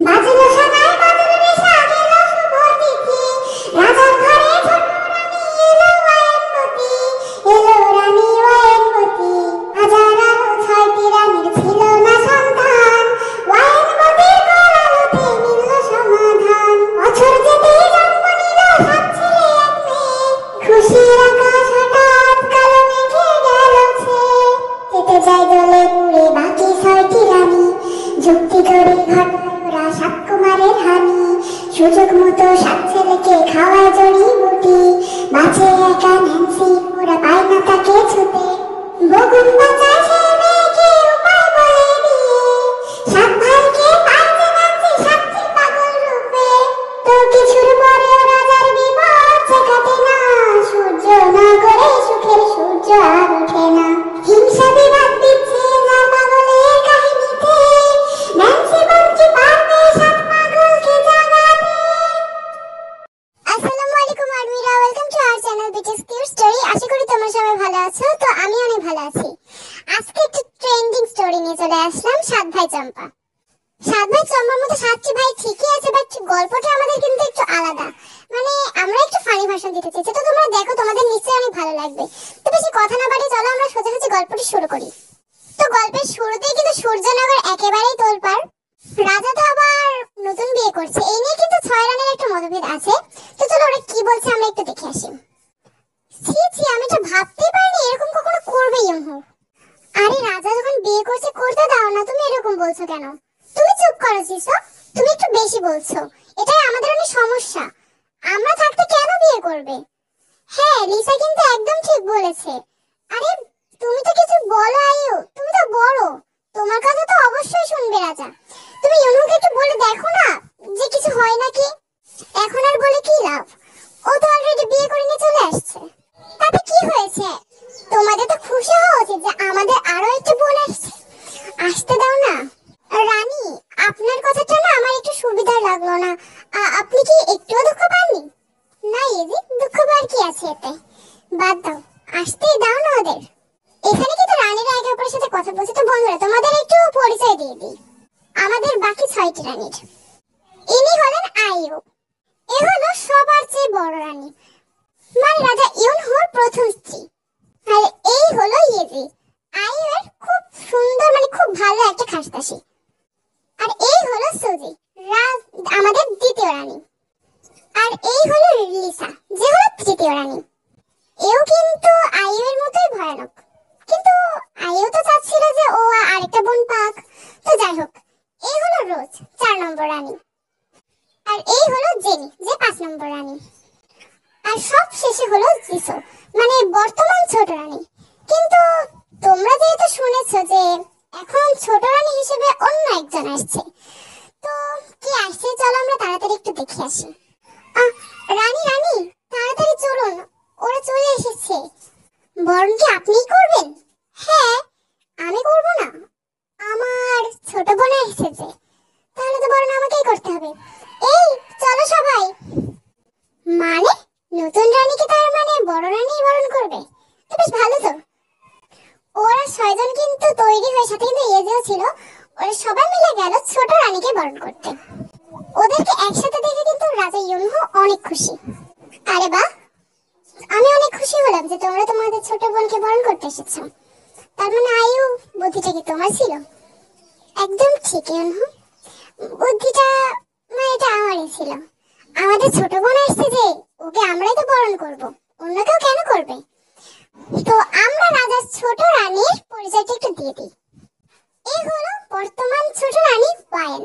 বাজলো সোনার বাজলো রে সাগেলো শুভ তিথি, রাজার ঘরে ছোট্ট রানী এলো ওয়াইনবতী, এলো রানী ওয়াইনবতী। হাজার আলো ৬টি রানীর ছিল না সন্তান, ওয়াইনবতীর কোলালোতে মিলল সমাধান। বছর যেতেই জন্ম নিল ৭ ছেলে ১ মেয়ে, খুশির আকাশ হঠাৎ কালো মেঘে গেল ছেয়ে। কেটে যায় জ্বলে পুড়ে বাকি ৬টি রানী, যুক্তি করে ঘটায় ওরা ৭ কুমারের হানি। সুযোগ মতো ৭ ছেলেকে খাওয়ায় জড়িবুটি, বাঁচে একা ন্যান্সি, ওরা পায় না তাকে ছুতে। বকুল বাঁচায় সে মেয়েকে উপায় বলে দিয়ে, ৭ ভাইকে পায় যে ন্যান্সি সাক্ষীর পাগল রূপে। তো কিছুর পরেও রাজার বিপদ ঠেকাতে না, সূর্য না করে সুখের সূর্য আর ওঠে না। হিংসা বিবাদ বিচ্ছেদ আর পাগলের কাহিনীতে, ন্যান্সি বলছি পারবে ৭ পাগলকে জাগাতে। আসসালামু আলাইকুম আর্মিরা, welcome to our channel BTS cute story. আশা করি তোমরা সবাই ভালো আছো। তো আমি অনেক ভালো আছি। আজকে একটু ট্রেন্ডিং স্টোরি নিয়ে চলে আসলাম, ৭ ভাই চম্পা। ৭ ভাই চম্পার মতো ৭টি ভাই ঠিকই আছে, বাট গল্পটা আমাদের কিন্তু একটু আলাদা। মানে আমরা একটু ফানি ভার্সন দিতে চেয়েছি, তো তোমরা দেখো, তোমাদের নিশ্চয়ই অনেক ভালো লাগবে। তো বেশি কথা না বাড়িয়ে চলো আমরা সোজাসুজি গল্পটি শুরু করি। তো গল্পের শুরুতেই কিন্তু সূর্যনগর একেবারেই তোলপাড়। রাজা তো আবার নতুন বিয়ে করছে, এই নিয়ে কিন্তু ৬ রানীর একটা মতভেদ আছে। তো চলো ওরা কি বলছে আমরা একটু দেখে আসি। ছি ছি, আমি তো ভাবতেই পারিনি এরকম কখনো করবে ইয়ংহো। আরে রাজা যখন বিয়ে করছে করতে দাও না, তুমি এরকম বলছো কেন? তুমি চুপ করো জিসো, তুমি একটু বেশি বলছো। এটাই আমাদের অনেক সমস্যা। আমরা থাকতে কেন বিয়ে করবে? হ্যাঁ, লিসা কিন্তু একদম ঠিক বলেছে। আরে তুমি তো কিছু বলো আয়ু, তুমি তো বড়, তোমার কথা তো অবশ্যই শুনবে রাজা। তুমি ইউনুকে একটু বলে দেখো না যে কিছু হয় নাকি। এখন আর বলে কি লাভ, ও তো অলরেডি বিয়ে করে নিয়ে চলে আসছে। তাতে কি হয়েছে? তোমাদের তো খুশি হওয়া উচিত যে আমাদের আরো একটা বোন আসছে। আসতে দাও না। রানী, আপনার কথাটা না আমার একটু সুবিধা লাগলো না। আপনি কি একটুও দুঃখ পাননি? না ইজি, দুঃখ পাওয়ার কি আছে এতে? বাদ দাও, আসতেই দাও না ওদের। এখানে কিন্তু রানীরা একে অপরের সাথে কথা বলছে। তো বন্ধুরা, তোমাদের একটু পরিচয় দিয়ে দিই আমাদের বাকি ৬টি রানীর। ইনি হলেন আইয়ু, এ হলো সবার চেয়ে বড় রানী, মানে রাজা ইউনহোর প্রথম স্ত্রী। আর এই হলো ইয়েজি, আইয়ুর খুব সুন্দর, মানে খুব ভালো একটা খাসদাসী। আর এই হলো সুজি, আমাদের দ্বিতীয় রানী। আর এই হলো লিসা, যে হলো তৃতীয় রানী। এও কিন্তু আইয়ুর মতোই ভয়ানক, কিন্তু আইয়ু তো চাচ্ছিল যে ও আরেকটা বোন পাক। তো যাই হোক, এই হলো রোজ, ৪ নম্বর রানী। আর এই হলো জেনি, যে ৫ নম্বর রানী। আর সব শেষে হলো জিসো, মানে বর্তমান ছোট রানী। কিন্তু তোমরা যেহেতু শুনেছো যে এখন ছোট রানী হিসেবে অন্য একজন আসছে, তো কি আসছে চলো আমরা তাড়াতাড়ি একটু দেখে আসি। রানী রানী, তাড়াতাড়ি চলুন, ওরা চলে এসেছে। বরণ কি আপনিই করবেন? হ্যাঁ, আমি করব না, আমার ছোট বোন এসেছে, তাহলে তো বরণ আমাকেই করতে হবে। এই চলো সবাই। মানে নতুন রানীকে তার মানে বড় রানী বরণ করবে? তো বেশ ভালো তো। ওরা ৬ জন কিন্তু তৈরি হয়ে, সাথে কিন্তু এজেও ছিল, ওরা সবাই মিলে গেল ছোট রানীকে বরণ করতে। ওদেরকে একসাথে দেখে কিন্তু রাজা ইউনহো অনেক খুশি। আরে বাহ, আমি অনেক খুশি হলাম যে তোমরা তোমাদের ছোট বোনকে বরণ করতে এসেছো। তার মানে আয়ু, বুদ্ধিটা কি তোমার ছিল? একদম ঠিক ইউনহো, বুদ্ধিটা মানে এটা আমারই ছিল। আমাদের ছোট বোন আসছে যে, ওকে আমরাই তো বরণ করব, অন্য কেউ কেন করবে? তো আমরা রাজার ছোট রানীর পরিচয়টা একটু দিয়ে দিই। এই হলো বর্তমান ছোট রানী ওয়াইন।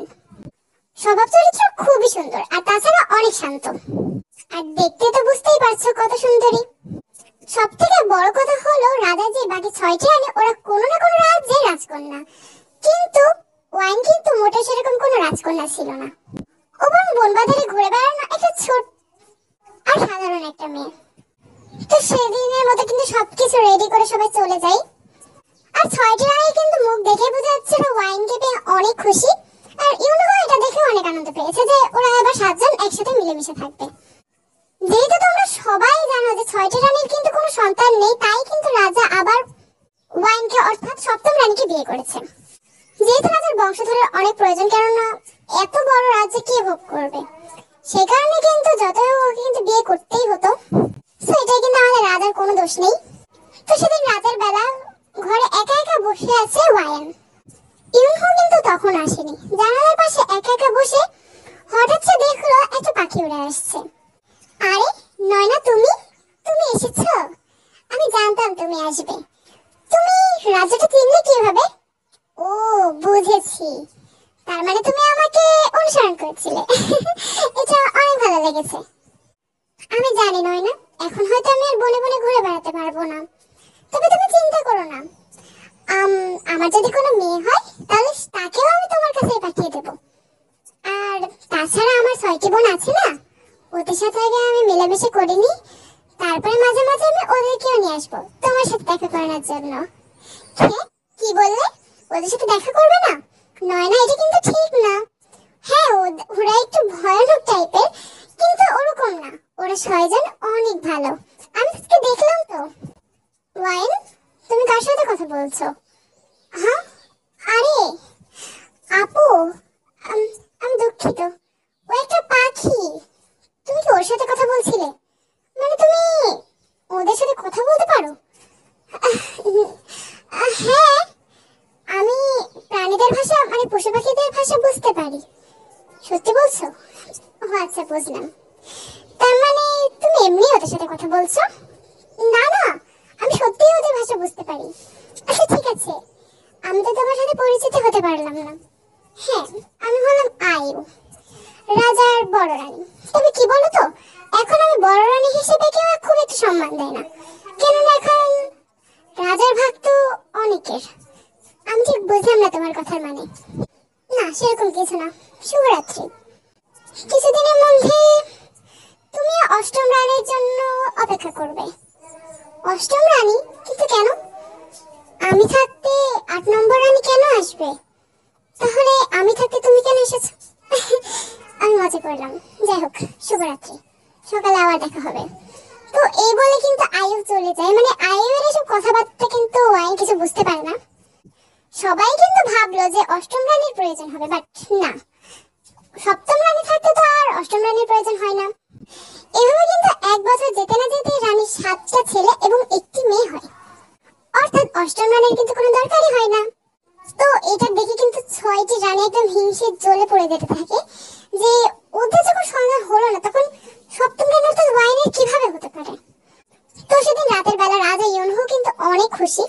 স্বভাব চরিত্র খুবই সুন্দর, আর তাছাড়া অনেক শান্ত। আর দেখতে তো বুঝতেই পারছো কত সুন্দরী। সব থেকে বড় কথা হলো রাজা যে বাকি ৬টি রানী, ওরা কোনো না কোনো রাজ্যের রাজকন্যা। কিন্তু ওয়াইন কিন্তু মোটেও সেরকম কোনো রাজকন্যা ছিল না। ও বরং বনবাজারে ঘুরে বেড়ানো একটা ছোট আর সাধারণ একটা মেয়ে। তো সেদিনের মতো কিন্তু সবকিছু রেডি করে সবাই চলে যায়। আর ৬টি রানী কিন্তু মুখ দেখে বোঝা যাচ্ছিল ওয়াইনকে পেয়ে অনেক খুশি। আর ইউনহো এটা দেখে অনেক আনন্দ পেয়েছে যে ওরা এবার ৭ জন একসাথে মিলেমিশে থাকবে। যেহেতু তোমরা সবাই জানো যে ৬টি রানীর কিন্তু কোনো সন্তান নেই, তাই কিন্তু রাজা আবার ওয়াইনকে অর্থাৎ ৭ম রানীকে বিয়ে করেছে। যেহেতু রাজার বংশধরের অনেক প্রয়োজন, কেননা এত বড় রাজ্যে কে ভোগ করবে, সেই কারণে কিন্তু যতই হোক ওকে কিন্তু বিয়ে করতেই হতো। তো এটাই কিন্তু আমাদের রাজার কোনো দোষ নেই। তো সেদিন রাতের বেলা ঘরে একা একা বসে আছে ওয়াইন। ইউনহো কিন্তু তখন আসেনি। জানালার পাশে একা একা বসে হঠাৎ সে দেখলো একটা পাখি উড়ে আসছে। আরে নয়না, তুমি তুমি এসেছো? আমি জানতাম তুমি আসবে। তুমি রাজ্যটা চিনলে কিভাবে? ও, বুঝেছি, তার মানে তুমি আমাকে অনুসরণ করছিলে। এটা অনেক ভালো লেগেছে। আমি জানি নয়না, এখন হয়তো আমি আর বনে বনে ঘুরে বেড়াতে পারবো না, তবে তুমি চিন্তা করো না। আমার যদি কোনো মেয়ে হয় তাহলে তাকেও আমি তোমার কাছে পাঠিয়ে দেব। আর তাছাড়া আমার 6টি বোন আছে না, ওদের সাথে আগে আমি মেলামেশা করিনি, তারপরে মাঝে মাঝে আমি ওদেরকেও নিয়ে আসবো তোমার সাথে দেখা করানোর জন্য। কি বললে? ওদের সাথে দেখা করবে না? নয় না, এটা কিন্তু ঠিক না। হ্যাঁ, ওরা একটু ভয়ানক টাইপের, কিন্তু ওরকম না, ওরা 6জন অনেক ভালো। আমি আজকে দেখলাম তো। ওয়াইন, তুমি কার সাথে কথা বলছো? হ্যাঁ, আরে আপু, আমি দুঃখিত, ও একটা পাখি। তুমি কি ওর সাথে কথা বলছিলে? মানে তুমি ওদের সাথে কথা বলতে পারো? হ্যাঁ, আমি প্রাণীদের ভাষা মানে পশু পাখিদের ভাষা বুঝতে পারি। সত্যি বলছো? ও আচ্ছা, বুঝলাম। তার মানে তুমি এমনি ওদের সাথে কথা বলছো? না না, আমি সত্যিই ওদের ভাষা বুঝতে পারি। আচ্ছা ঠিক আছে, আমি তো তোমার সাথে পরিচিত হতে পারলাম না। হ্যাঁ, আমি হলাম আয়ু, রাজার বড় রানী। তবে কি বলো তো, এখন আমি বড় রানী হিসেবে কেউ খুব একটু সম্মান দেয় না, কেননা এখন রাজার ভাগ তো অনেকের। আমি ঠিক বুঝলাম না তোমার কথার মানে। না, সেরকম কিছু না। শুভরাত্রি। কিছুদিনের মধ্যে তুমি 8ম রানীর জন্য অপেক্ষা করবে। 8ম রানী? কিন্তু কেন? আমি থাকতে 8 নম্বর রানী কেন আসবে? তাহলে আমি থাকতে তুমি কেন এসেছো? আমি মজা করলাম। যাই হোক, শুভরাত্রি, সকালে আবার দেখা হবে। তো এই বলে কিন্তু আয়ু চলে যায়। মানে আয়ুর এসব কথাবার্তা কিন্তু ওয়াইন কিছু বুঝতে পারে না। সবাই কিন্তু ভাবলো যে 8ম রানীর প্রয়োজন হবে, বাট না, 7ম রানী থাকতে তো আর 8ম রানীর প্রয়োজন হয় না। এভাবে কিন্তু 1 বছর যেতে না যেতে রানীর 7টা ছেলে এবং 1টি মেয়ে হয়, অর্থাৎ 8ম রানীর কিন্তু কোনো দরকারই হয় না। তো এটা দেখে কিন্তু 6টি রানী একদম হিংসে জ্বলে পড়ে যেতে থাকে যে ওদের যখন সন্তান হলো না, তখন 7ম রানী অর্থাৎ ওয়াইনের কিভাবে হতে পারে। তো সেদিন রাতের বেলা রাজা ইউনহো কিন্তু অনেক খুশি।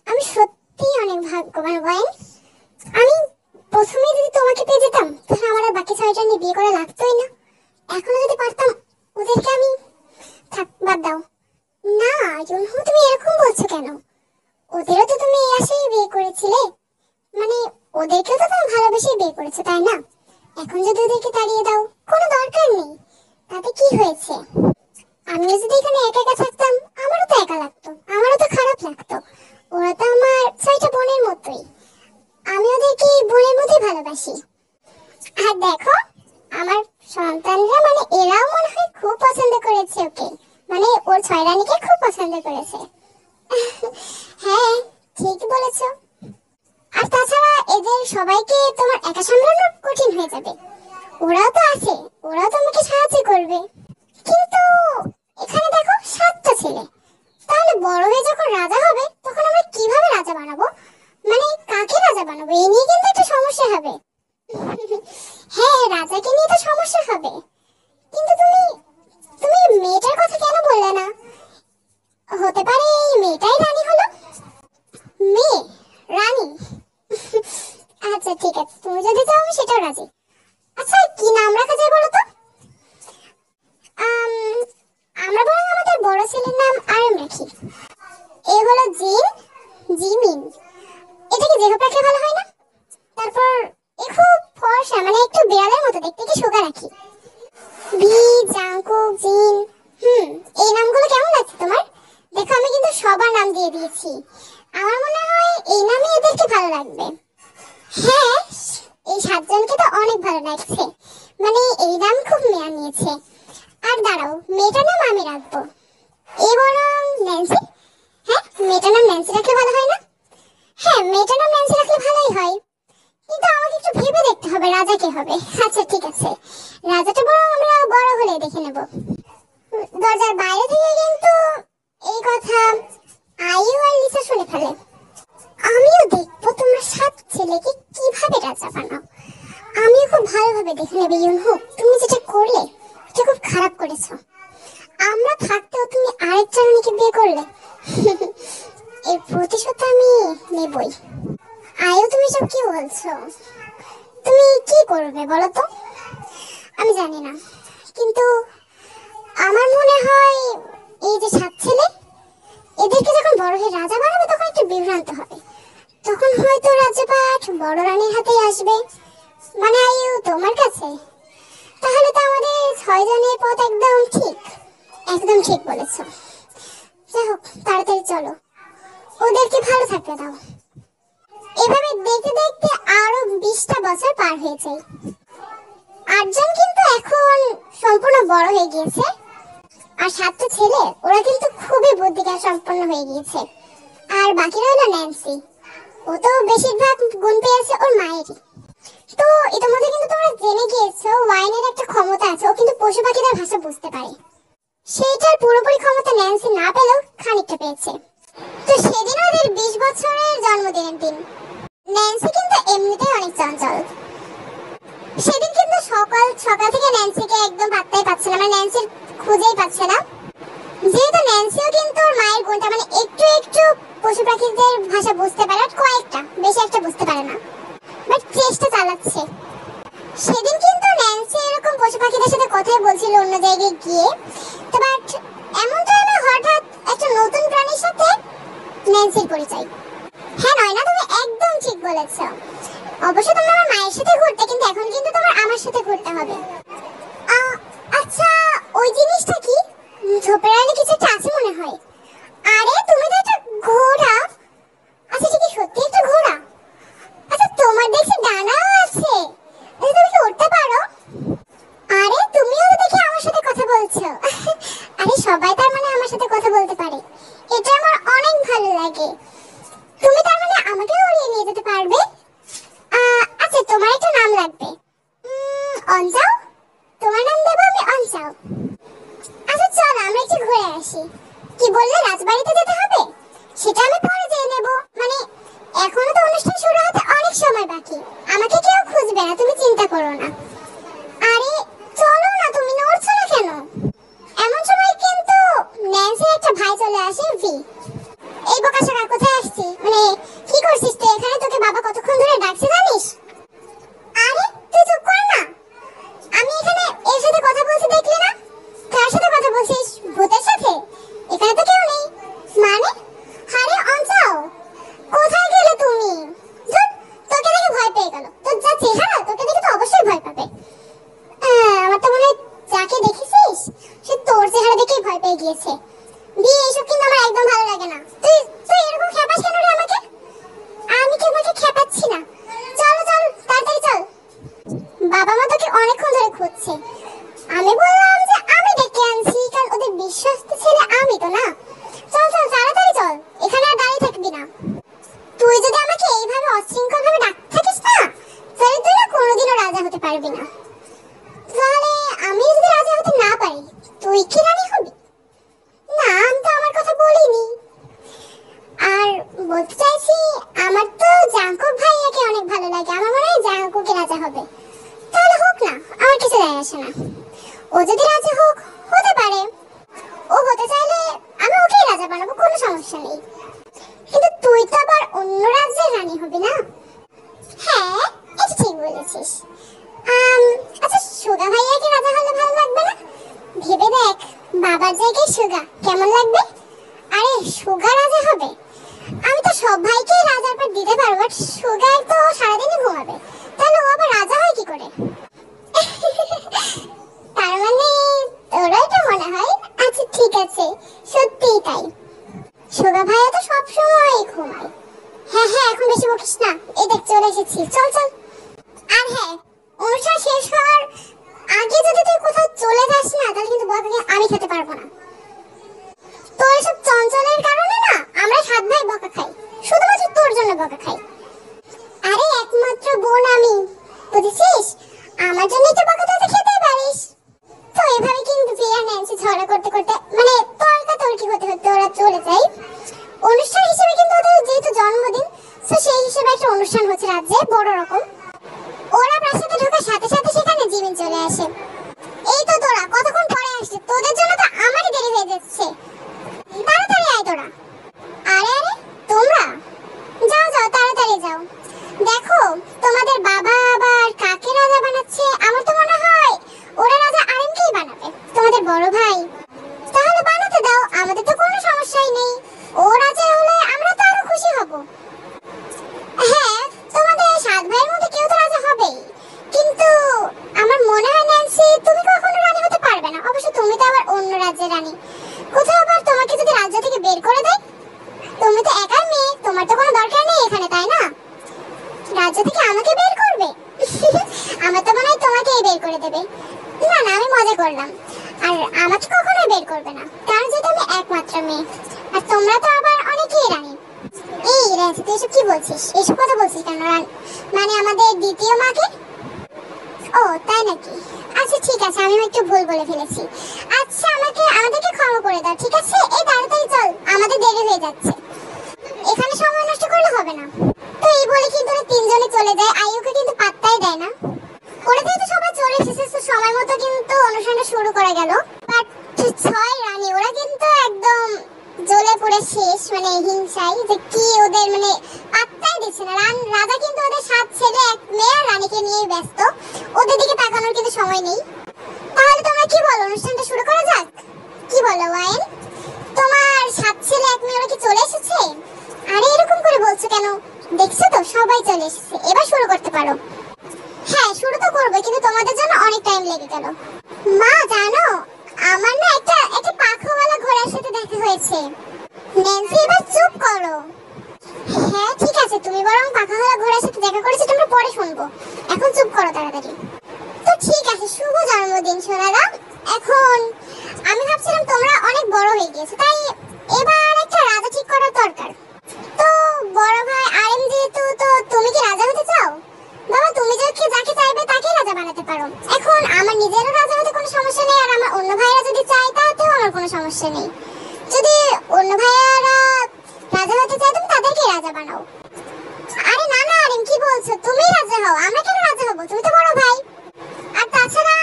আমি সত্যি অনেক ভাগ্যবান ওয়াইন। আমি প্রথমে যদি তোমাকে পেয়ে যেতাম তাহলে আমার আর বাকি 6টা নিয়ে বিয়ে করা লাগতোই না। এখনো যদি পারতাম ওদেরকে আমি, থাক বাদ দাও। না ইউনহো, তুমি এরকম বলছো কেন? ওদেরও তো তুমি এই আশায় বিয়ে করেছিলে, মানে ওদেরকেও তো তুমি ভালোবেসে বিয়ে করেছো, তাই না? এখন যদি ওদেরকে তাড়িয়ে দাও, কোনো দরকার নেই, তাতে কি হয়েছে? আমিও যদি এখানে একা একা থাকতাম আমারও তো একা লাগতো, আমারও তো খারাপ লাগতো। ওরা তো আমার 6টা বোনের মতোই, আমি ওদেরকে বোনের মতোই ভালোবাসি। আর দেখো, আমার সন্তানরা মানে এরাও মনে হয় খুব পছন্দ করেছে ওকে, মানে ওর 6 রানীকে খুব পছন্দ করেছে। হ্যাঁ, ঠিক বলেছো। আর তাছাড়া এদের সবাইকে তোমার একা সামলানো কঠিন হয়ে যাবে। ওরাও তো আছে, ওরাও তোমাকে সাহায্য করবে। কিন্তু এখানে দেখো 7টা ছেলে, তাহলে বড় হয়ে যখন রাজা হবে তখন আমরা কিভাবে রাজা বানাবো, মানে কাকে রাজা বানাবো, এই নিয়ে কিন্তু একটা সমস্যা হবে। হ্যাঁ, রাজাকে নিয়ে তো সমস্যা হবে, কিন্তু তুমি তুমি মেয়েটার কথা কেন বললে না? হতে পারে এই মেয়েটাই রানী হলো। মেয়ে রানী? আচ্ছা ঠিক আছে, তুমি যদি চাও আমি সেটাও রাজি। আচ্ছা, কি নাম রাখা যায় বলো তো? আমরা বরং আমাদের বড় ছেলের নাম আরম রাখি। এ হলো জিন, জিমিন। এটাকে যেভাবে রাখলে ভালো হয় না? তারপর এ খুব ফর্সা, মানে একটু বিড়ালের মতো দেখতে, কি সুগা রাখি। বি, জাংকুক, জিন। এই নামগুলো কেমন লাগছে তোমার? দেখো, আমি কিন্তু সবার নাম দিয়ে দিয়েছি। আমার মনে হয় এই নামই এদেরকে ভালো লাগবে। হ্যাঁ, এই 7জনকে তো অনেক ভালো লাগছে, মানে এই নাম খুব মেয়া নিয়েছে। আর দাঁড়াও, মেয়েটার নাম আমি রাখবো। এই বরং ন্যান্সি। হ্যাঁ, মেয়েটার নাম ন্যান্সি রাখলে ভালো হয় না? হ্যাঁ, মেয়েটার নাম ন্যান্সি রাখলে দেখতে হবে রাজা কে হবে। আচ্ছা ঠিক আছে, রাজাটা বরং আমরা বড় হলে দেখে নেব। দরজার বাইরে থেকে কিন্তু এই কথা আয়ু আর লিসা শুনে ফেলে। আমিও দেখবো তোমরা 7 ছেলেকে কিভাবে রাজা বানাও। আমিও খুব ভালোভাবে দেখে নেবে ইউনহু, তুমি যেটা করলে এটা খুব খারাপ করেছো। আমরা থাকতেও তুমি আরেক জনকে বিয়ে করলে। এর প্রতিশোধ আমি নেবই। আয়ু তুমি সব কি বলছো? তুমি কি করবে বলো তো? আমি জানি না, কিন্তু আমার মনে হয় এই যে 7 ছেলে, এদেরকে যখন বড় হয়ে রাজা বানাবে তখন একটু বিভ্রান্ত হবে। তখন হয়তো রাজ্যপাঠ বড় রানীর হাতেই আসবে, মানে আয়ু তোমার কাছে। তাহলে তো আমাদের 6 জনের পথ একদম ঠিক, একদম ঠিক বলেছো। যাই হোক, তাড়াতাড়ি চলো, ওদেরকে ভালো থাকতে দাও। এভাবে দেখতে দেখতে আরো 20টা বছর পার হয়ে যায়। 8 জন কিন্তু এখন সম্পূর্ণ বড় হয়ে গিয়েছে, আর 7টা ছেলে ওরা কিন্তু খুবই বুদ্ধিজ্ঞান সম্পন্ন হয়ে গিয়েছে। আর বাকি রইল ন্যান্সি, ও তো বেশিরভাগ গুণ পেয়েছে ওর মায়েরই। তো ইতিমধ্যে কিন্তু তোমরা জেনে গিয়েছো ওয়াইনের একটা ক্ষমতা আছে, ও কিন্তু পশু পাখিদের ভাষা বুঝতে পারে। সেইটার পুরোপুরি ক্ষমতা ন্যান্সি না পেলেও খানিকটা পেয়েছে। তো সেদিন ওদের 20 বছরের জন্মদিনের দিন। ন্যান্সি কিন্তু এমনিতেই অনেক চঞ্চল। সেদিন কিন্তু সকাল সকাল থেকে ন্যান্সিকে একদম পাত্তাই পাচ্ছে না, মানে ন্যান্সির খুঁজেই পাচ্ছে না। যেহেতু ন্যান্সিও কিন্তু ওর মায়ের গুণটা, মানে একটু একটু পশু পাখিদের ভাষা বুঝতে পারে, আর কয়েকটা, বেশি একটা বুঝতে পারে না, বাট চেষ্টা চালাচ্ছে। সেদিন কিন্তু ন্যান্সি এরকম পশু পাখিদের সাথে কথাই বলছিল অন্য জায়গায় গিয়ে। তো বাট এমন টাইমে হঠাৎ একটা নতুন প্রাণীর সাথে ন্যান্সির পরিচয়। হ্যাঁ নয় না, তুমি একদম ঠিক বলেছ। অবশ্য তোমরা আমার মায়ের সাথে ঘুরতে, কিন্তু এখন কিন্তু তোমার আমার সাথে ঘুরতে হবে। আচ্ছা, ওই জিনিসটা কি? ঝোপের আড়ে কিছু একটা আছে মনে হয়। আরে তুমি তো একটা ঘোড়া। আচ্ছা ঠিক, সত্যি একটা ঘোড়া? আচ্ছা তোমার দেখছি ডানাও আছে, তুমি কি উঠতে পারো? আরে তুমিও তো দেখি আমার সাথে কথা বলছো। আরে সবাই তার মানে আমার সাথে কথা বলতে পারে, এটা আমার অনেক ভালো লাগে। তুমি তার মানে আমাকে উড়িয়ে নিয়ে যেতে পারবে? আচ্ছা তোমার একটা নাম লাগবে। অঞ্জাও? তোমার নাম দেবো আমি অঞ্জাও। আচ্ছা চল আমরা একটু ঘুরে আসি। কি বললে, রাজবাড়িতে যেতে হবে? সেটা আমি পরে যেয়ে নেব, মানে এখনো তো অনুষ্ঠান শুরু হতে অনেক সময় বাকি। আমাকে কেউ খুঁজবে না, তুমি চিন্তা করো না। আরে চলো না, তুমি নড়ছো না কেন? এমন সময় কিন্তু ন্যান্সির একটা ভাই চলে আসে, ভি। এই বোকাশোকা কোথায় আসছি, মানে কি করছিস তুই এখানে? তোকে বাবা কতক্ষণ ধরে ডাকছে জানিস? আরে তুই চুপ কর না, আমি এখানে এর সাথে কথা বলছি দেখলি না? কার সাথে কথা বলছিস? ভূতের সাথে? এখানে তো কেউ নেই। মানে আরে অঞ্চাও, কোথায় গেলে তুমি? ধুর, তোকে দেখে ভয় পেয়ে গেল। তোর যা চেহারা, তোকে দেখে তো অবশ্যই ভয় পাবে। আমার তো মনে হয় যাকে দেখেছিস সে তোর চেহারা দেখেই ভয় পেয়ে গিয়েছে। বিয়ে এইসব কিন্তু আমার একদম ভালো লাগে না। তুই তুই এরকম খেপাস কেন রে আমাকে? আমি কি তোমাকে খেপাচ্ছি না? চল চল তাড়াতাড়ি চল। বাবা মা তোকে অনেকক্ষণ ধরে খুঁজছে। আমি বললাম যে আমি ডেকে আনছি, কারণ ওদের বিশ্বস্ত ছেলে আমি তো না। চল চল তাড়াতাড়ি চল, এখানে আর দাঁড়িয়ে থাকবি না। তুই যদি আমাকে এইভাবে অশৃঙ্খল ভাবে ডাকতে থাকিস না, তাহলে তুই না কোনোদিনও রাজা হতে পারবি না। তাহলে আমি যদি রাজা হতে না পারি, তুই কি রানী হবি? না, আমি তো আমার কথা বলিনি। আর বলতে চাইছি, আমার তো জাঙ্কুক ভাইয়াকে অনেক ভালো লাগে। আমার মনে হয় জাঙ্কুকে রাজা হবে। তাহলে হোক না, আমার কিছু যায় আসে না। ও যদি রাজা হোক, হতে পারে। ও হতে চাইলে আমি ওকেই রাজা বানাবো, কোনো সমস্যা নেই। কিন্তু তুই তো আবার অন্য রাজ্যের রানী হবি না? হ্যাঁ, এটা ঠিক বলেছিস। আচ্ছা সুগা ভাইয়াকে রাজা হলে ভালো লাগবে না? ভেবে দেখ, বাবার জায়গায় সুগা কেমন লাগবে? আরে সুগা রাজা হবে, আমি তো সব ভাইকেই রাজার পর দিতে পারবো, বাট সুগার তো সারাদিনই ঘুমাবে, তাহলে ও আবার রাজা হয় কি করে? তার মানে তোরও এটা মনে হয়? আচ্ছা ঠিক আছে, সত্যিই তাই। সুগা ভাইয়া তো সব সময় ঘুমায়। হ্যাঁ হ্যাঁ, এখন বেশি বকিস না, এই দেখ চলে এসেছি, চল চল। আর হ্যাঁ, অনুষ্ঠান শেষ হওয়ার আগে যদি তুই কোথাও চলে যাস না, তাহলে কিন্তু বকাকে আমি খেতে পারবো না। তোর এসব চঞ্চলের কারণে না আমরা 7 ভাই বকা খাই, শুধুমাত্র তোর জন্য বকা খাই। আরে একমাত্র বোন আমি, বুঝেছিস? আমার জন্য একটু বকা তো খেতে পারিস। তো এভাবে কিন্তু প্রিয়া ন্যান্সি ঝগড়া করতে করতে মানে তর্কাতর্কি হতে হতে ওরা চলে যায়। অনুষ্ঠান হিসেবে কিন্তু ওদের যেহেতু জন্মদিন, তো সেই হিসেবে একটা অনুষ্ঠান হচ্ছে রাজ্যে বড় রকম। ওরা প্রাসাদে ঢোকার সাথে সাথে সেখানে জিমিন চলে আসে। এই তো তোরা কতক্ষণ পরে আসছে, তোদের জন্য তো আমারই দেরি হয়ে যাচ্ছে, তাড়াতাড়ি আয় তোরা। আরে আরে তোমরা যাও যাও তাড়াতাড়ি যাও, দেখো তোমাদের বাবা আবার কাকে রাজা বানাচ্ছে। আমার তো মনে হয় ওরা রাজা আরেমকেই বানাবে, তোমাদের বড় ভাই। তাহলে বানাতে দাও, আমাদের তো কোনো সমস্যাই নেই। ও রাজা হলে আমরা তো আরো খুশি হব। হ্যাঁ, তোমাদের 7 ভাইয়ের মধ্যে কেউ তো রাজা হবেই, কিন্তু আমার মনে হয় ন্যান্সি তুমি কখনো রানী হতে পারবে না। অবশ্য তুমি তো আবার অন্য রাজ্যের রানী, কোথাও আবার তোমাকে যদি রাজ্য থেকে বের করে দেয়, তুমি তো একাই মেয়ে, তোমার তো কোনো দরকার নেই এখানে, তাই না? রাজ্য থেকে আমাকে বের করবে? আমার তো মনে হয় তোমাকেই বের করে দেবে। না না, আমি মজা করলাম। আর আমাকে কখনোই বের করবে না, কারণ যেহেতু আমি একমাত্র মেয়ে, আর তোমরা তো আবার অনেকেই রানী। এই রেঞ্জ, তুই এসব কি বলছিস? এসব কথা বলছিস কেন? মানে আমাদের দ্বিতীয় মাকে? ও তাই নাকি? আচ্ছা ঠিক আছে, আমি একটু ভুল বলে ফেলেছি। আচ্ছা আমাদেরকে ক্ষমা করে দাও, ঠিক আছে? এই তাড়াতাড়ি চল, আমাদের দেরি হয়ে যাচ্ছে, এখানে সময় নষ্ট করলে হবে না। তো এই বলে কিন্তু ওরা তিনজনে চলে যায়। আইয়ুকে কিন্তু পাত্তাই দেয় না। ওরা যেহেতু সবাই চলে এসেছে, তো সময় মতো কিন্তু অনুষ্ঠানটা শুরু করা গেল। বাট 6 রানী ওরা কিন্তু একদম জ্বলে পড়ে শেষ, মানে হিংসায়, যে কি ওদের মানে পাত্তাই দিচ্ছে না। রাজা কিন্তু ওদের 7 ছেলে 1 মেয়ে আর রানীকে নিয়েই ব্যস্ত, ওদের দিকে তাকানোর কিন্তু সময় নেই। তাহলে তোমরা কি বলো, অনুষ্ঠানটা শুরু করা যাক? কি বলো ওয়াইন? তোমার 7 ছেলে 1 মেয়ে ওরা কি চলে এসেছে? আরে এরকম করে বলছো কেন? দেখছো তো সবাই চলে এসেছে, এবার শুরু করতে পারো। হ্যাঁ শুরু তো করবো, কিন্তু তোমাদের জন্য অনেক টাইম লেগে গেল। মা জানো, আমার না একটা পাখাওয়ালা ঘোড়ার সাথে দেখা হয়েছে। ন্যান্সি এবার চুপ করো। হ্যাঁ ঠিক আছে, তুমি বরং পাখাওয়ালা ঘোড়ার সাথে দেখা করেছো, তোমরা পরে শুনবো, এখন চুপ করো তাড়াতাড়ি। তো ঠিক আছে, শুভ জন্মদিন সোনারা। এখন আমি ভাবছিলাম তোমরা অনেক বড় হয়ে গিয়েছো, তাই এবার একটা রাজা ঠিক করার দরকার। তো বড় ভাই আরেম যেহেতু, তো তুমি কি রাজা হতে চাও? বাবা তুমি যাকে চাইবে তাকেই রাজা বানাতে পারো। এখন আমার নিজেরও রাজা হতে কোনো সমস্যা নেই, আর আমার অন্য ভাইয়েরা যদি চায় তাতেও আমার কোনো সমস্যা নেই। যদি অন্য ভাইয়েরা রাজা হতে চায় তুমি তাদেরকেই রাজা বানাও। আরে না না আরেম, কি বলছো? তুমিই রাজা হও, আমরা কেন রাজা হব? তুমি তো বড় ভাই। আর তাছাড়া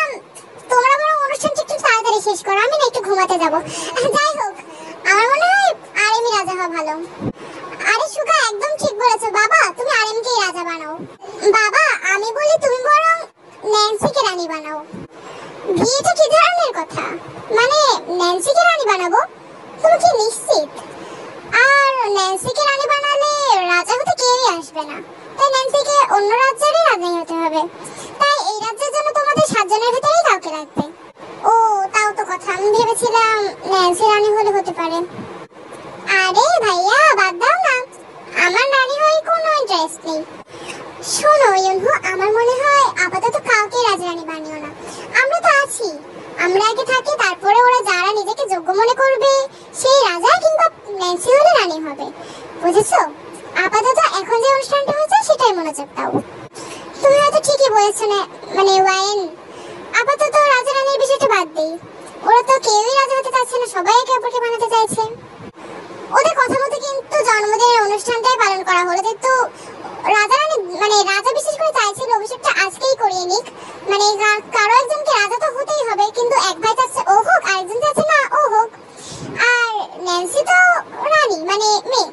তোমরা বরং অনুষ্ঠানটা একটু তাড়াতাড়ি শেষ করো, আমি না একটু ঘুমাতে যাবো। যাই হোক, আমার মনে হয় আরেমই রাজা হওয়া ভালো। আরে সুগা একদম ঠিক বলেছো বাবা, তুমি আরেমকেই রাজা বানাও। বাবা আমি বলি তুমি বরং ন্যান্সিকে রানী বানাও। বিয়েটা কি ধরনের কথা? মানে ন্যান্সিকে রানী বানাবো? তুমি কি নিশ্চিত? আর ন্যান্সিকে রানী বানালে রাজা হতে কেউই আসবে না, তাই ন্যান্সিকে অন্য রাজ্যেরই রানী হতে হবে। তাই এই রাজ্যের জন্য তোমাদের 7 জনের ভিতরেই কাউকে রাখবে। ও তাও তো কথা, আমি ভেবেছিলাম ন্যান্সি রানী হলে হতে পারে। আরে ভাইয়া বাদ দাও না, আমার রানী হয়ে কোনো ইন্টারেস্ট নেই। শোনো ইউনহো, আমার মনে হয় আপাতত কাউকে রাজরানী বানিও না, আমরা তো আছি। আমরা আগে থাকি, তারপরে ওরা যারা নিজেকে যোগ্য মনে করবে সেই রাজা কিংবা ন্যান্সি হলে রানী হবে, বুঝেছো? আপাতত এখন যে অনুষ্ঠানটা হচ্ছে সেটাই মনোযোগ দাও। তুমি হয়তো ঠিকই বলেছো না, মানে ওয়াইন, আপাতত রাজা রানীর বিষয়টা বাদ দেই। ওরা তো কেউই রাজা হতে চাচ্ছে না, সবাই একে অপরকে বানাতে চাইছে। ওদের কথা মতো কিন্তু জন্মদিনের অনুষ্ঠানটাই পালন করা হলো, যেহেতু রাজা রানী মানে রাজা বিশেষ করে চাইছিল অভিষেকটা আজকেই করিয়ে নিক, মানে কারো একজনকে রাজা তো হতেই হবে, কিন্তু এক ভাই চাচ্ছে ও হোক, আরেকজন চাচ্ছে না ও হোক। আর ন্যান্সি তো রানী মানে মেয়ে,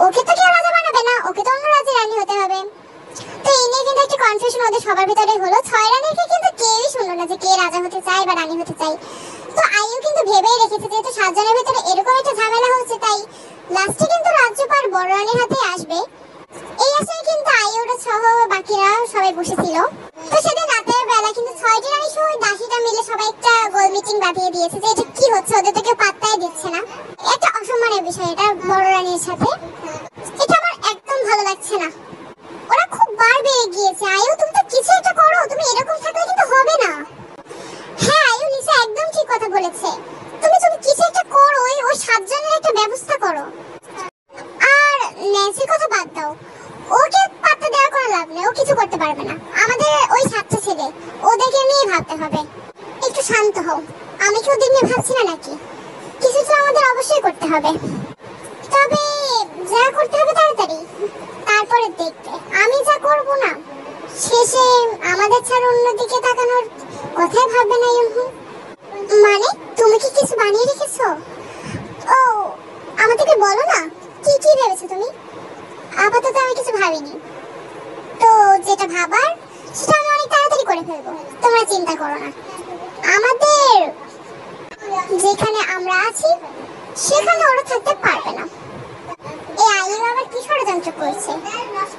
ওকে তো কেউ রাজা বানাবে না, ওকে তো অন্য রাজ্যে রানী হতে হবে। তো এই নিয়ে কিন্তু একটা কনফিউশন ওদের সবার ভিতরে হলো। 6 রানীকে কিন্তু কেউই শুনলো না যে কে রাজা হতে চায় বা রানী হতে চায়। তো আইয়ু কিন্তু ভেবেই রেখেছে যেহেতু 7 জনের ভিতরে এরকম একটা ঝামেলা হচ্ছে, তাই লাস্টে কিন্তু রাজ্যপাল বড় রানীর হাতে আসবে। এই আশায় কিন্তু আইয়ুরা সহ বাকিরা সবাই বসেছিল। তো সেদিন রাতের বেলা কিন্তু 6টি রানী সহ দাসীরা মিলে সবাই একটা গোল মিটিং বাঁধিয়ে দিয়েছে যে এটা কি হচ্ছে, ওদের থেকে পাত্তাই দিচ্ছে না। এটা অসম্মানের বিষয়, এটা বড় রানীর সাথে, এটা আমার একদম ভালো লাগছে না। ওরা খুব বার বেড়ে গিয়েছে। আইয়ু তুমি তো কিছু একটা করো, তুমি এরকম থাকলে কিন্তু হবে না। হ্যাঁ আইয়ু লিসা একদম ঠিক কথা বলেছে, তুমি কিছু একটা করো, ওই 7 জনের একটা ব্যবস্থা করো। আর ন্যান্সির কথা বাদ দাও, ওকে পাত্তা দেওয়ার কোনো লাভ নেই, ও কিছু করতে পারবে না। আমাদের ওই ছাত্র ছেলে, ওদেরকে নিয়ে ভাবতে হবে। একটু শান্ত হও, আমি কি ওদের নিয়ে ভাবছি না নাকি? কিছু তো আমাদের অবশ্যই করতে হবে, তবে যা করতে হবে তাড়াতাড়ি, তারপরে দেখবে আমি যা করব না শেষে আমাদের ছাড়া অন্যদিকে তাকানোর কথাই ভাববে না ইউনহু। মানে তুমি কি কিছু বানিয়ে রেখেছো? ও আমাদেরকে বলো না, কি কি ভেবেছো তুমি? আপাতত আমি কিছু ভাবিনি, তো যেটা ভাবার সেটা আমি অনেক তাড়াতাড়ি করে ফেলবো, তোমরা চিন্তা করো না। আমাদের যেখানে আমরা আছি সেখানে ওরা থাকতে পারবে না। এই আইয়ুব আবার কি ষড়যন্ত্র করছে,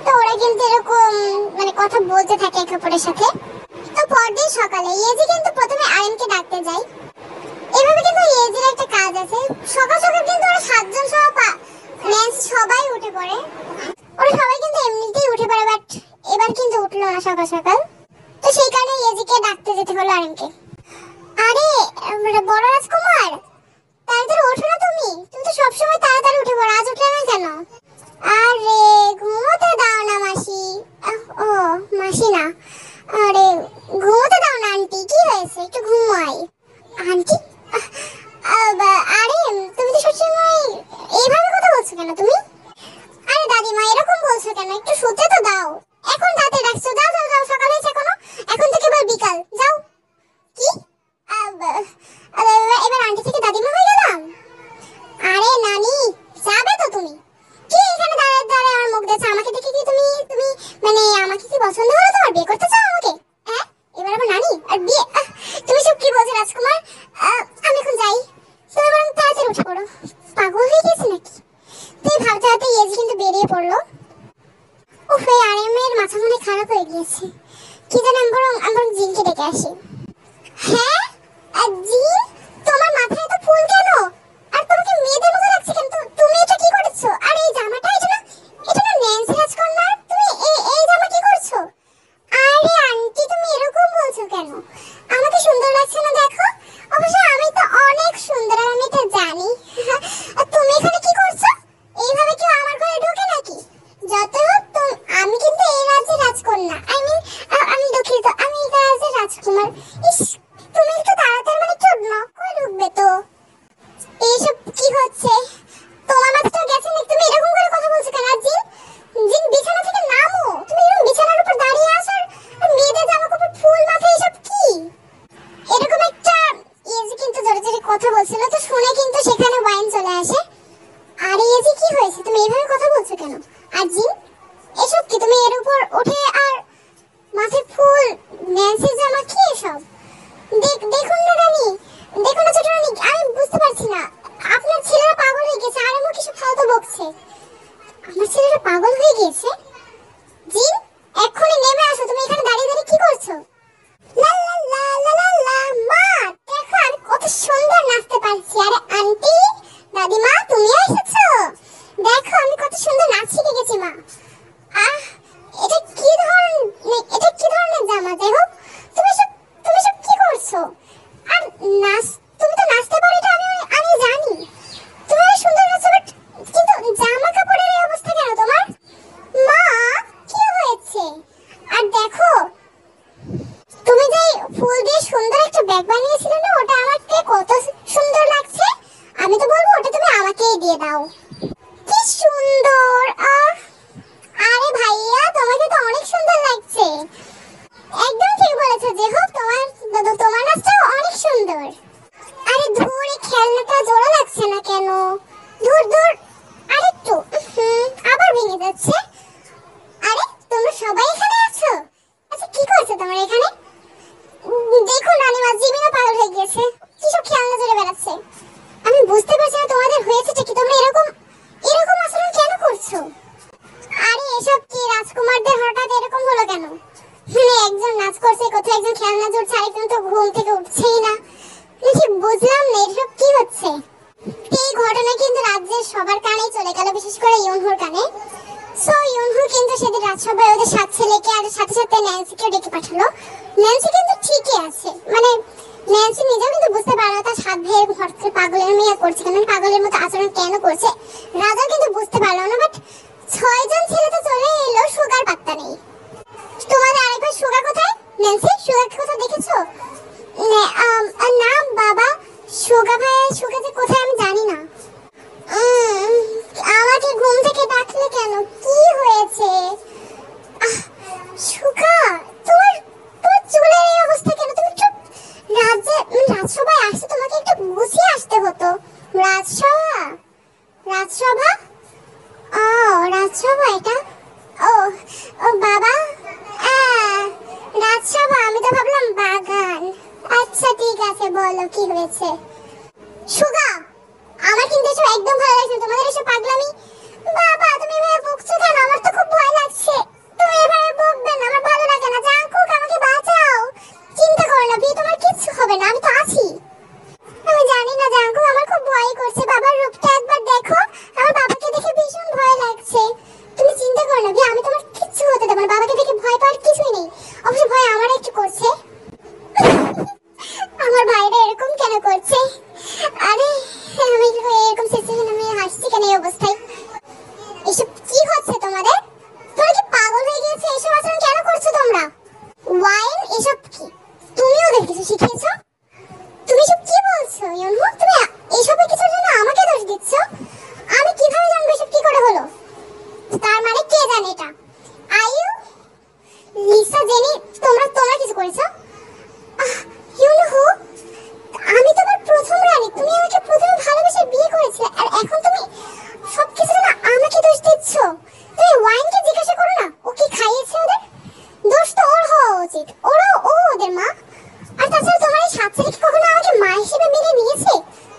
তো ওরা কিন্তু এরকম মানে কথা বলতে থাকে একে অপরের সাথে। তো পরদিন সকালে ইয়েজি কিন্তু প্রথমে আরিনকে ডাকতে যায়। এভাবে কিন্তু ইয়েজির একটা কাজ আছে, সকাল সকাল কিন্তু ওরা সাতজন সহ ন্যান্সি সবাই উঠে পড়ে। ওরা সবাই কিন্তু এমনিতেই উঠে পড়ে, বাট এবার কিন্তু উঠলো না সকাল সকাল। তো সেই কারণে ইয়েজিকে ডাকতে যেতে হলো আরিনকে। আরে বড় রাজকুমার, তাড়াতাড়ি ওঠো না, তুমি তো সবসময় তাড়াতাড়ি উঠে পড়ো, আজ উঠলে না কেন? আরে ঘুমোতে দাও না মাসি। ও মাসি না, আরে ঘুমোতে দাও না আন্টি, কি হয়েছে, একটু ঘুমাই। আন্টি আরে তুমি তো সবসময় এইভাবে কথা বলছো কেন তুমি? আরে দাদিমা এরকম বলছো কেন, একটু শুতে তো দাও। এখন রাতে ডাকছো, যাও যাও যাও, সকাল হয়েছে এখনো, এখন তো কেবল বিকাল, যাও। কি এবার আন্টি থেকে দাদিমা হয়ে গেলাম? আরে নানি যাবে তো তুমি? কি এখানে দাঁড়িয়ে দাঁড়িয়ে আমার মুখ দেখছো? আমাকে দেখে কি তুমি তুমি মানে আমাকে কি পছন্দ হলো তোমার? বিয়ে করতে চাও আমাকে? হ্যাঁ এবার আবার নানি আর বিয়ে? তুমি সব কি বলছো রাজকুমার? আমি এখন যাই, তুমি বরং তাড়াতাড়ি উঠে পড়ো, পাগল হয়ে গেছে নাকি? তুই ভাবতে ভাবতে ইয়েজি কিন্তু বেরিয়ে পড়লো। উফ এই আরিনের মাথা মনে খারাপ হয়ে গিয়েছে, কি জানি আমি বরং জিনকে ডেকে আসি। হ্যাঁ জিন, তোমার মাথায় তো ফুল কেন? আর তোমাকে মেয়েদের মতো লাগছে কেন? তুমি এটা কি করেছো? আর এই জামাটা, এটা না ন্যান্সি রাজকন্যা, তুমি এই জামা কি করছো? আরে আন্টি তুমি এরকম বলছো কেন? আমাকে সুন্দর লাগছে না দেখো? অবশ্য আমি তো অনেক সুন্দর আর আমি এটা জানি। তুমি এখানে কি করছো? এইভাবে কেউ আমার ঘরে ঢোকে নাকি? যত হোক আমি কিন্তু এই রাজ্যের রাজকন্যা, আমি দুঃখিত, আমি এই রাজ্যের রাজকুমার। ইস তুমি একটু তাড়াতাড়ি মানে চোদ না কই ঢুকবে তো? এইসব কি হচ্ছে? তোমার মাথাটা গেছে নাকি? তুমি এরকম করে কথা বলছো কেন? আর জিন, জিন বিছানা থেকে নামো, তুমি এরকম বিছানার উপর দাঁড়িয়ে আছো আর মেয়েদের জামা কাপড় ফুল মাথায়, এসব কি? এরকম একটা ইয়েজি কিন্তু জোরে জোরে কথা বলছিল, তো শুনে কিন্তু সেখানে ওয়াইন চলে আসে। আরে ইয়েজি কি হয়েছে, তুমি এইভাবে কথা বলছো কেন? আর জিন এসব কি? তুমি এর উপর উঠে আর মাথায় ফুল, ন্যান্সির জামা, কি এসব? দেখুন না রানী, দেখুন না ছোট রানী, আমি বুঝতে পারছি না আপনার ছেলেরা পাগল হয়ে গেছে। আর আমার কিছু ফালতু বকছে, আমার ছেলেরা পাগল হয়ে গেছে। জিন এক্ষুনি নেমে আসো, তুমি এখানে দাঁড়িয়ে দাঁড়িয়ে কি করছো? লা লা লা লা লা লা, মা দেখো আমি কত সুন্দর নাচতে পারছি। আরে আন্টি দাদিমা তুমিও এসেছো, দেখো আমি কত সুন্দর নাচ শিখে গেছি মা। আহ এটা কি ধরনের জামা? যাই হোক তুমি সব কি করছো? আর নাচ, তুমি তো নাচতে পারো এটা আমি জানি, তুমি সুন্দর নাচো, বাট কিন্তু জামা কাপড়ের এই অবস্থা কেন তোমার? মা কি হয়েছে? আর দেখো তুমি যে ফুল দিয়ে সুন্দর একটা ব্যাগ বানিয়েছিলে না, ওটা আমাকে কত সুন্দর লাগছে। আমি তো বলবো ওটা তুমি আমাকেই দিয়ে দাও। কি সুন্দর! আরে ভাইয়া তোমাকে তো অনেক সুন্দর লাগছে, একদম ঠিক বলেছো। যে হোক তোমার নাচটাও অনেক সুন্দর। আরে ধুর, এই খেলনাটা জোড়া লাগছে না কেন? ধুর ধুর, আরেকটু, আবার ভেঙে যাচ্ছে। আরে তোমরা সবাই এখানে আছো? আচ্ছা কি করছো তোমরা এখানে? দেখুন রানীমা, জিমিনও পাগল হয়ে গিয়েছে, কি সব খেলনা জোরে বেড়াচ্ছে। আমি বুঝতে পারছি না তোমাদের হয়েছেটা কি, তোমরা এরকম আচরণ কেন করছো? আরে এসব কি, রাজকুমারদের হঠাৎ এরকম হলো কেন? মানে একজন নাচ করছে, কোথাও একজন খেলনা জোড়ছে, আরেকজন তো ঘুম থেকে উঠছেই না, ঠিক বুঝলাম না এসব কি হচ্ছে। এই ঘটনা কিন্তু রাজ্যের সবার কানেই চলে গেল, বিশেষ করে ইউনহুর কানে। সো ইউনহু কিন্তু সেদিন রাজসভায় ওদের 7 ছেলেকে আর সাথে সাথে ন্যান্সিকেও ডেকে পাঠালো। ন্যান্সি কিন্তু ঠিকই আছে, মানে ন্যান্সি নিজেও কিন্তু বুঝতে পারে না তার 7 ভাইয়ের হঠাৎ করে পাগলের মেয়ে করছে কেন, পাগলের মতো আচরণ কেন করছে। রাজা কিন্তু বুঝতে পারলো না, বাট 6 জন ছেলে তো চলে এলো, সুগার পাত্তা নেই। তোমাদের আরেকবার সুগা কোথায়? ন্যান্সি, সুগাকে কোথাও দেখেছো? না বাবা, সুগা যে কোথায় আমি জানি না। আমাকে ঘুম থেকে ডাকলে কেন? কি হয়েছে? সুগা, তোমার তোমার চুলের এই অবস্থা কেন? তুমি একটু রাজসভায় আসতে তোমাকে একটু গুছিয়ে আসতে হতো। রাজসভা? রাজসভা? ও রাজসভা এটা? ও ও বাবা, রাজসভা, আমি তো ভাবলাম বাগান। আচ্ছা ঠিক আছে, বলো কি হয়েছে? সুগা, আমার কিন্তু এসব একদম ভালো লাগছে না, তোমাদের এসব পাগলামি। বাবা তুমি এভাবে বকছো কেন? আমার তো খুব ভয় লাগছে। তুমি এভাবে বকবে না, আমার ভালো লাগে না। জাঙ্কুক, আমাকে বাঁচাও। চিন্তা করো না, বি তোমার কিচ্ছু হবে না, আমি তো আছি। আমি জানি না জাঙ্কুক, আমার খুব ভয় করছে। বাবার রূপটা একবার দেখো, আমার বাবাকে দেখে ভীষণ ভয় লাগছে। তুমি চিন্তা করো না বি, আমি তোমার কিচ্ছু হতে দেব না। বাবাকে দেখে ভয় পাওয়ার কিছুই নেই। অবশ্য ভয় আমার একটু করছে। আমার ভাইরা এরকম কেন করছে? আরে আমি এরকম সিচুয়েশন, আমি হাসছি কেন এই অবস্থায়? এসব কি হচ্ছে তোমাদের? তোমরা কি পাগল হয়ে গিয়েছে? এসব আচরণ কেন করছো তোমরা? ওয়াইন এসব কি তুমিও ওদের কিছু শিখিয়েছো? তুমি সব কি বলছো ইউনহু? তুমি এসবের কিছুর জন্য আমাকে দোষ দিচ্ছ? আমি কিভাবে জানবো এসব কি করে হলো? তার মানে কে জানে এটা? আইউ, লিসা, জেনি, তোমরা কিছু করেছো? ইউনহু, আমি তোমার প্রথম রানী। তুমি আমাকে প্রথমে ভালোবেসে বিয়ে করেছিলে, আর এখন তুমি সবকিছু জন্য আমাকে দোষ দিচ্ছ। তুমি ওয়াইনকে জিজ্ঞাসা করো না ও কি খাইয়েছে ওদের। দোষ তো ওর হওয়া উচিত, ও ওদের মা। আর তাছাড়া তোমার এই সাত ছেলে কি কখনো আমাকে মা হিসেবে মেনে নিয়েছে?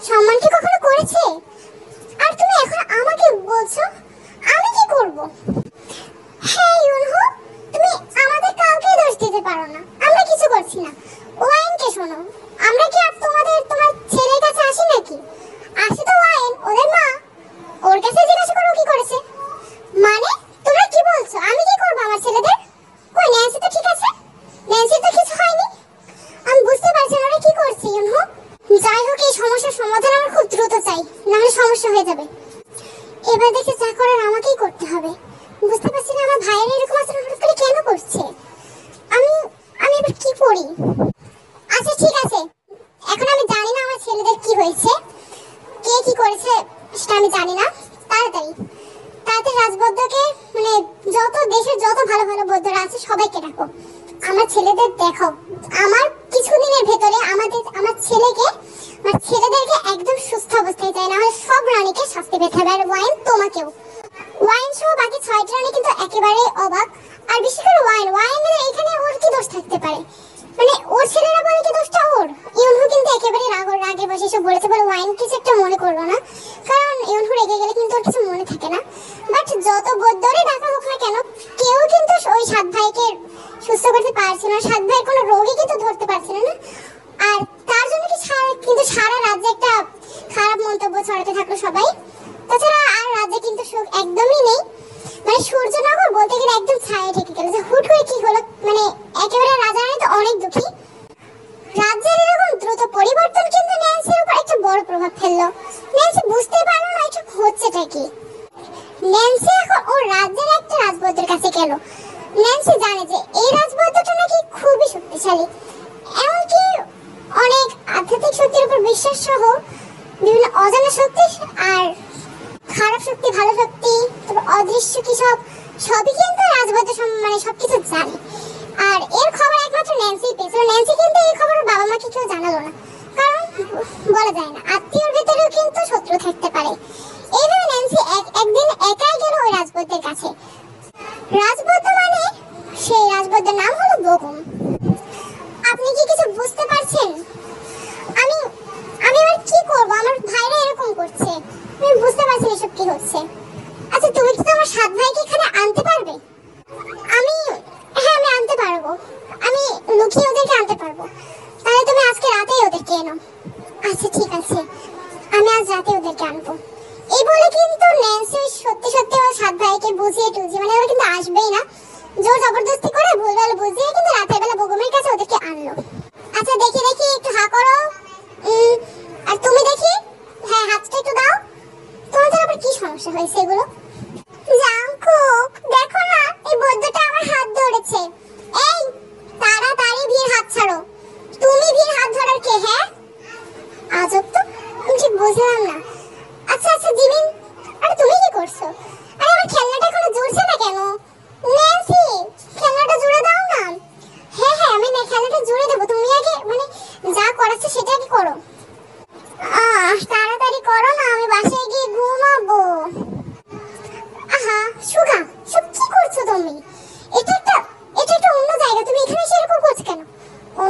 সম্মান কি কখনো করেছে? আর তুমি এখন আমাকে বলছো আমি কি করব? হ্যাঁ ইউনহু, তুমি আমাদের কাউকে দোষ দিতে পারো না, আমরা কিছু করছি না। ওয়াইনকে শোনো, আমরা কি আর তোমার ছেলের কাছে আসি নাকি? আসি তো ওয়াইন, ওদের মা। ওর কাছে জিজ্ঞাসা করো কি করেছে। মানে তোমরা কি বলছো? আমি কি করব আমার ছেলেদের? কই ন্যান্সি তো ঠিক আছে, ন্যান্সির তো কিছু হয়নি। আমি বুঝতে পারছি না ওরা কি করছে ইউনহু। যাই হোক, এই সমস্যার সমাধান আমার খুব দ্রুত চাই, নাহলে সমস্যা হয়ে যাবে। এবার দেখে যা করার আমাকেই করতে হবে। বুঝতে পারছি না আমার ভাইয়ের এরকম আচরণ হঠাৎ করে কেন করছে। আমি আমি এবার কি করি? আচ্ছা ঠিক আছে, এখন আমি জানি না আমার ছেলেদের কি হয়েছে, কে কি করেছে সেটা আমি জানি না। তাড়াতাড়ি তাড়াতাড়ি রাজবদ্ধকে, মানে যত দেশের যত ভালো ভালো বৌদ্ধরা আছে সবাইকে ডাকো। আমার ছেলেদের দেখাও। আমার কিছুদিনের ভেতরে আমার ছেলেদেরকে একদম সুস্থ অবস্থায় চাই, না সব রানীকে শাস্তি পেতে হবে। আর ওয়াইন, তোমাকেও। ওয়াইন সহ বাকি 6টি রানী কিন্তু একেবারে অবাক। আর বিশেষ করে ওয়াইনের এখানে ওর কি দোষ থাকতে পারে? মানে ওর ছেলেরা বলে কি দোষটা ওর? ইউনহু কিন্তু একেবারে রাগে বসে এসে বলেছে, বলে ওয়াইন কিছু একটা মনে করলো না, কারণ ইউনহু রেগে গেলে কিন্তু ওর কিছু মনে থাকে না। বাট যত বৌদ্ধরে ডাকা হোক না কেন, কেউ কিন্তু ওই সাত ভাইকে সুস্থ করতে পারছে না। সাত ভাইয়ের কোনো রোগী কিন্তু ধরতে পারছে না। আর তার জন্য কিন্তু সারা রাজ্যে একটা খারাপ মন্তব্য ছড়াতে থাকলো সবাই। তাছাড়া আর রাজ্যে কিন্তু সুখ একদমই নেই। মানে সূর্যনগর বলতে গেলে একদম ছায়া ঢেকে গেল। যে হুট করে কি হলো, মানে একেবারে রাজা রানী তো অনেক দুঃখী। রাজ্যের এরকম দ্রুত পরিবর্তন কিন্তু ন্যান্সির উপর একটা বড় প্রভাব ফেললো। ন্যান্সি বুঝতে পারলো না এটা হচ্ছেটা কি। ন্যান্সি এখন ওর রাজ্যের একটা রাজবৌদ্ধের কাছে গেল। ন্যান্সি জানে যে এই রাজবৌদ্ধটা নাকি খুবই শক্তিশালী, এমনকি অনেক আধ্যাত্মিক শক্তির উপর বিশ্বাস সহ বিভিন্ন অজানা শক্তি আর খারাপ শক্তি, ভালো শক্তি, তারপর অদৃশ্য কি সবই কিন্তু রাজবৌদ্ধ মানে সবকিছু জানে। আর এর খবর একমাত্র ন্যান্সি পেয়েছিল। ন্যান্সি কিন্তু এই খবর বাবা মাকে কেউ জানালো না, কারণ বলা যায় না, আত্মীয়র ভেতরেও কিন্তু শত্রু থাকতে পারে। এইভাবে ন্যান্সি একদিন একাই গেল ওই রাজবৌদ্ধের কাছে। রাজবৌদ্ধ মানে সেই রাজবৌদ্ধের নাম হলো বগুম।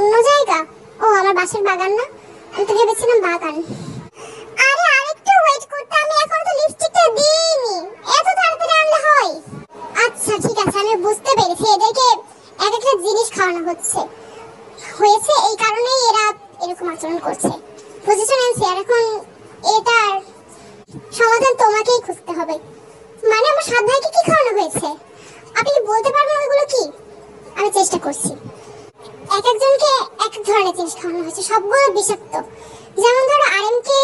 অন্য জায়গা? ও আমার বাসার বাগান না, আমি তো ভেবেছিলাম বাগান। আরে আরেকটু ওয়েট করতে, আমি এখন তো লিপস্টিকটা দিইনি, এত তাড়াতাড়ি আনলে হয়? আচ্ছা ঠিক আছে, আমি বুঝতে পেরেছি এদেরকে এক একটা জিনিস খাওয়ানো হয়েছে, এই কারণেই এরা এরকম আচরণ করছে। বুঝেছো ন্যান্সি? আর এখন এটার সমাধান তোমাকেই খুঁজতে হবে। মানে আমার সাত ভাইকে কি খাওয়ানো হয়েছে? আপনি কি বলতে পারবেন ওগুলো কি? আমি চেষ্টা করছি। এক একজনকে এক এক ধরনের জিনিস খাওয়ানো হয়েছে, সবগুলো বিষাক্ত। যেমন ধরো আরেমকে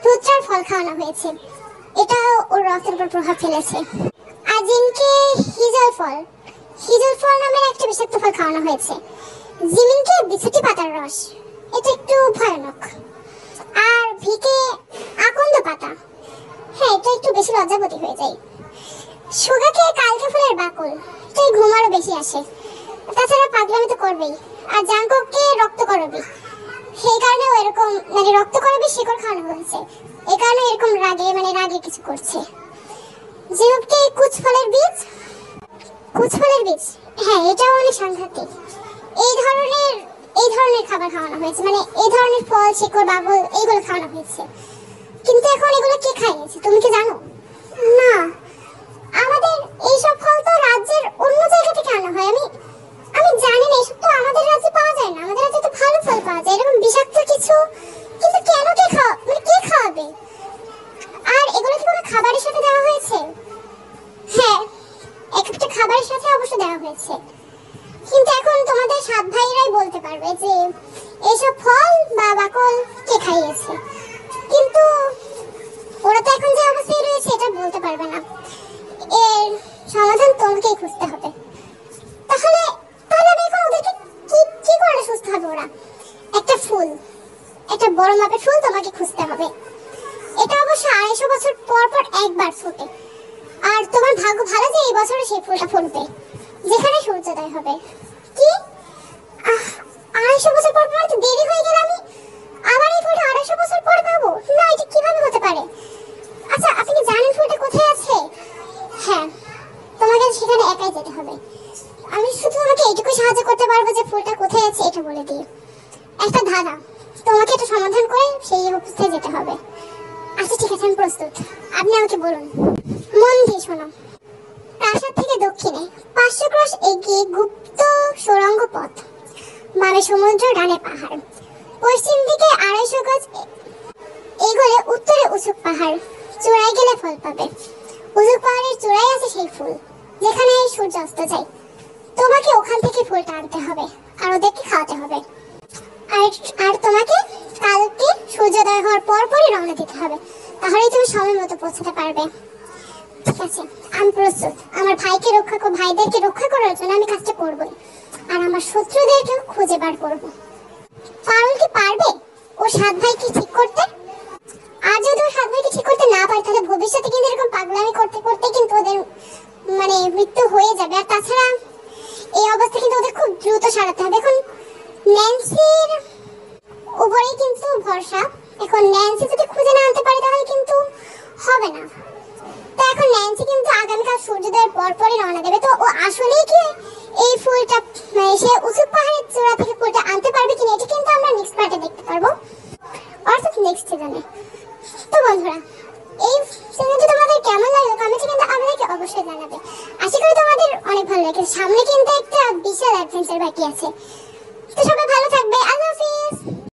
ফ্রুটটার ফল খাওয়ানো হয়েছে, এটা ওর রক্তের উপর প্রভাব ফেলেছে। আজিনকে হিজল ফল নামের একটা বিষাক্ত ফল খাওয়ানো হয়েছে। জিমিনকে বিছুটি পাতার রস, এটা একটু ভয়ানক। আর ভিকে আকন্দ পাতা, হ্যাঁ এটা একটু বেশি লজ্জাবতী হয়ে যায়। সুগাকে কালকে ফুলের বাকল, তাই ঘুম আরো বেশি আসে। তাছাড়া পাগলামি তো করবেই। আর জাঙ্ককে রক্ত করবি, সেই কারণে এরকম মানে রক্ত করবি শিকড় খাওয়ানো হয়েছে, এই কারণে এরকম রাগে কিছু করছে। জিউবকে কুচ ফলের বীজ, হ্যাঁ এটাও অনেক সাংঘাতিক। এই ধরনের খাবার খাওয়ানো হয়েছে, মানে এই ধরনের ফল শিকড় বাবল এইগুলো খাওয়ানো হয়েছে। কিন্তু এখন এগুলো কে খাইয়েছে তুমি কি জানো? না, আমাদের এইসব ফল তো রাজ্যের অন্য জায়গা থেকে আনা হয়। আমি জানি না, এসব তো আমাদের রাজ্যে পাওয়া যায় না। আমাদের রাজ্যে তো ভালো ফল পাওয়া যায়, এরকম বিষাক্ত কিছু কিন্তু কেন কে খাওয়াবে? আর এগুলো কি কোনো খাবারের সাথে দেওয়া হয়েছে? হ্যাঁ, একটা খাবারের সাথে অবশ্য দেওয়া হয়েছে। কিন্তু এখন তোমাদের সাত ভাইরাই বলতে পারবে যে এইসব ফল বা বাকল কে খাইয়েছে। কিন্তু ওরা তো এখন যে অবস্থায় রয়েছে এটা বলতে পারবে না। এর সমাধান তোমাকেই খুঁজতে হবে। তাহলে আমি এখন ওদেরকে কি করে সুস্থ হবে? ওরা একটা বড় মাপের ফুল তোমাকে খুঁজতে হবে। এটা অবশ্য 250 বছর পর একবার ফোটে। আর তোমার ভাগ্য ভালো যে এই বছরে সেই ফুলটা ফুটবে যেখানে সূর্যোদয় হবে। কি 250 বছর পর তো দেরি হয়ে গেল, আমি আবার এই ফুলটা 250 বছর পর পাবো? না, এটা কিভাবে হতে পারে? আচ্ছা আপনি কি জানেন ফুলটা কোথায় আছে? হ্যাঁ, তোমাকে সেখানে একাই যেতে হবে। আমি শুধু তোমাকে এইটুকু সাহায্য করতে পারবো যে ফুলটা কোথায় আছে এটা বলে দিই। একটা ধাঁধা, তোমাকে এটা সমাধান করে সেই অবস্থায় যেতে হবে। আচ্ছা ঠিক আছে, আমি প্রস্তুত, আপনি আমাকে বলুন। মন দিয়ে শোনো। প্রাসাদ থেকে দক্ষিণে 500 ক্রোশ এগিয়ে গুপ্ত সুড়ঙ্গ পথ, বামে সমুদ্র, ডানে পাহাড়। পশ্চিম দিকে 250 গজ এগোলে উত্তরে উঁচু পাহাড়, চূড়ায় গেলে ফল পাবে। উঁচু পাহাড়ের চূড়ায় আছে সেই ফুল যেখানে সূর্য অস্ত যায়। তোমাকে ওখান থেকে ফুলটা আনতে হবে আর ওদেরকে খাওয়াতে হবে। আর তোমাকে কালকে সূর্যোদয় হওয়ার পরই রওনা দিতে হবে, তাহলেই তুমি সময় মতো পৌঁছাতে পারবে। ঠিক আছে, আমি প্রস্তুত। আমার ভাইদেরকে রক্ষা করার জন্য আমি কাজটা করবই, আর আমার শত্রুদেরকেও খুঁজে বার করব। পারুল কি পারবে ও সাত ভাইকে ঠিক করতে? আর যদি ও সাত ভাইকে ঠিক করতে না পারে তাহলে ভবিষ্যতে কিন্তু এরকম পাগলামি করতে করতে কিন্তু ওদের মানে মৃত্যু হয়ে যাবে। আর তাছাড়া এই অবস্থা কিন্তু ওদের খুব দ্রুত সারাতে হবে। এখন ন্যান্সির উপরেই কিন্তু ভরসা। এখন ন্যান্সি যদি খুঁজে না আনতে পারে তাহলে কিন্তু হবে না। তো এখন ন্যান্সি কিন্তু আগামীকাল সূর্যোদয়ের পরই রওনা দেবে। তো ও আসলেই কি এই ফুলটা সে উঁচু পাহাড়ের চূড়া থেকে ফুলটা আনতে পারবে কিনা এটা কিন্তু আমরা নেক্সট পার্টে দেখতে পারবো, অর্থাৎ নেক্সট সিজনে। তো বন্ধুরা, এই সিজনটা তোমাদের কেমন লাগলো কমেন্টে কিন্তু আমাদেরকে অবশ্যই জানাবে। আশা করি তোমাদের অনেক ভালো লেগেছে। সামনে কিন্তু একটা বিশাল অ্যাডভেঞ্চার বাকি আছে। তো সবাই ভালো থাকবে।